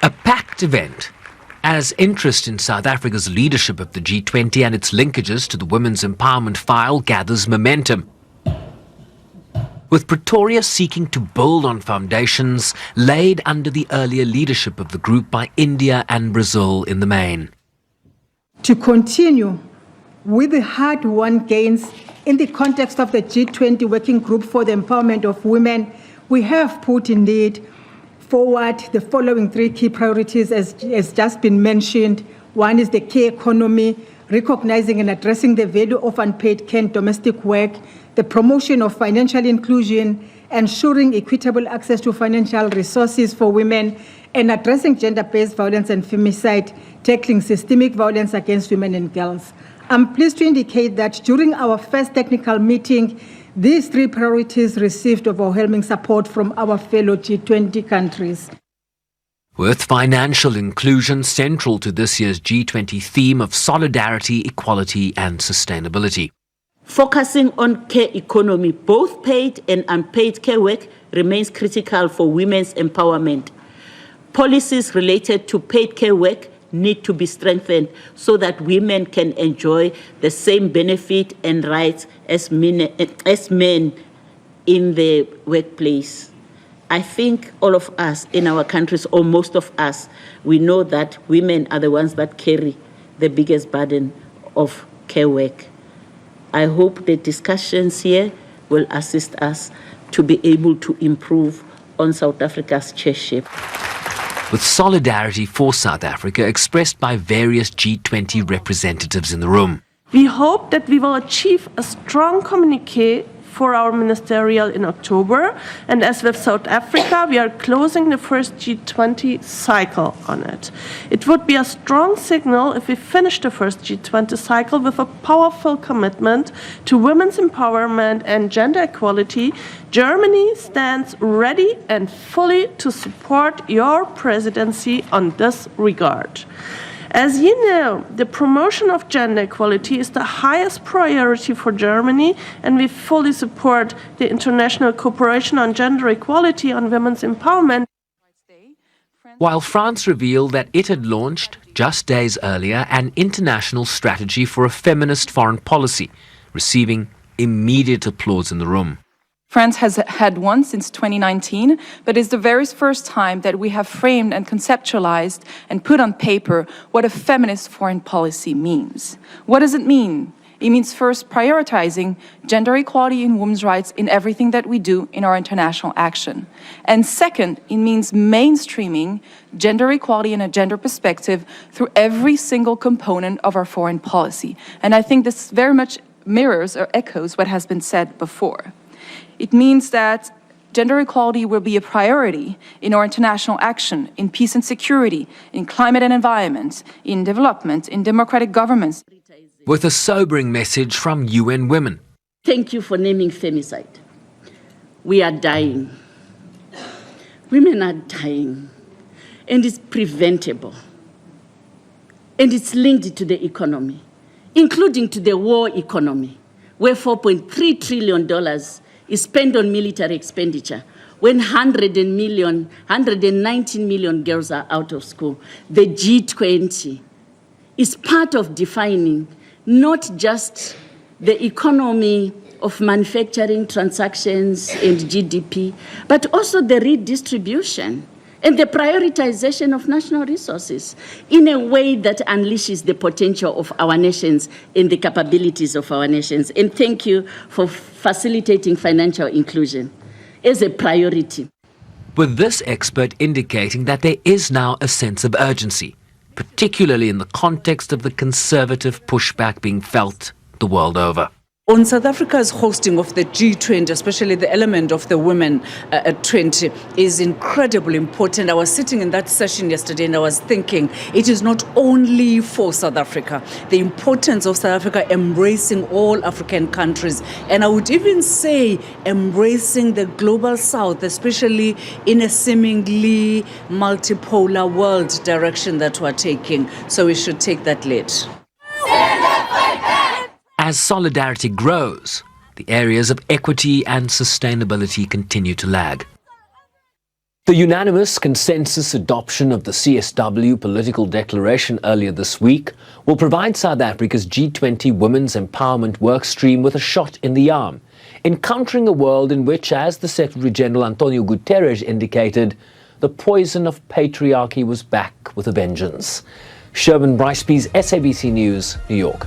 A packed event, as interest in South Africa's leadership of the G20 and its linkages to the women's empowerment file gathers momentum, with Pretoria seeking to build on foundations laid under the earlier leadership of the group by India and Brazil in the main. To continue with the hard-won gains in the context of the G20 Working Group for the Empowerment of Women, we have put indeed forward the following three key priorities as just been mentioned. One is the key economy, recognizing and addressing the value of unpaid care and domestic work, the promotion of financial inclusion, ensuring equitable access to financial resources for women, and addressing gender-based violence and femicide, tackling systemic violence against women and girls. I'm pleased to indicate that during our first technical meeting, these three priorities received overwhelming support from our fellow G20 countries. With financial inclusion central to this year's G20 theme of solidarity, equality and sustainability. Focusing on care economy, both paid and unpaid care work remains critical for women's empowerment. Policies related to paid care work need to be strengthened so that women can enjoy the same benefit and rights as men in the workplace. I think all of us in our countries, or most of us, we know that women are the ones that carry the biggest burden of care work. I hope the discussions here will assist us to be able to improve on South Africa's chairship. With solidarity for South Africa expressed by various G20 representatives in the room. We hope that we will achieve a strong communique for our ministerial in October, and as with South Africa, we are closing the first G20 cycle on it. It would be a strong signal if we finish the first G20 cycle with a powerful commitment to women's empowerment and gender equality. Germany stands ready and fully to support your presidency on this regard. As you know, the promotion of gender equality is the highest priority for Germany, and we fully support the international cooperation on gender equality on women's empowerment. While France revealed that it had launched, just days earlier, an international strategy for a feminist foreign policy, receiving immediate applause in the room. France has had one since 2019, but it's the very first time that we have framed and conceptualized and put on paper what a feminist foreign policy means. What does it mean? It means first prioritizing gender equality and women's rights in everything that we do in our international action. And second, it means mainstreaming gender equality and a gender perspective through every single component of our foreign policy. And I think this very much mirrors or echoes what has been said before. It means that gender equality will be a priority in our international action, in peace and security, in climate and environment, in development, in democratic governments. With a sobering message from UN Women. Thank you for naming femicide. We are dying. Women are dying. And it's preventable. And it's linked to the economy, including to the war economy, where $4.3 trillion is spent on military expenditure when 119 million girls are out of school. The G20 is part of defining not just the economy of manufacturing transactions and GDP, but also the redistribution and the prioritization of national resources in a way that unleashes the potential of our nations and the capabilities of our nations. And thank you for facilitating financial inclusion as a priority. With this expert indicating that there is now a sense of urgency, particularly in the context of the conservative pushback being felt the world over. On South Africa's hosting of the G20, especially the element of the women at 20, is incredibly important. I was sitting in that session yesterday and I was thinking it is not only for South Africa, the importance of South Africa embracing all African countries, and I would even say embracing the global South, especially in a seemingly multipolar world direction that we're taking. So we should take that lead. As solidarity grows, the areas of equity and sustainability continue to lag. The unanimous consensus adoption of the CSW political declaration earlier this week will provide South Africa's G20 Women's Empowerment Workstream with a shot in the arm, encountering a world in which, as the Secretary-General Antonio Guterres indicated, the poison of patriarchy was back with a vengeance. Sherman Bryceby's SABC News, New York.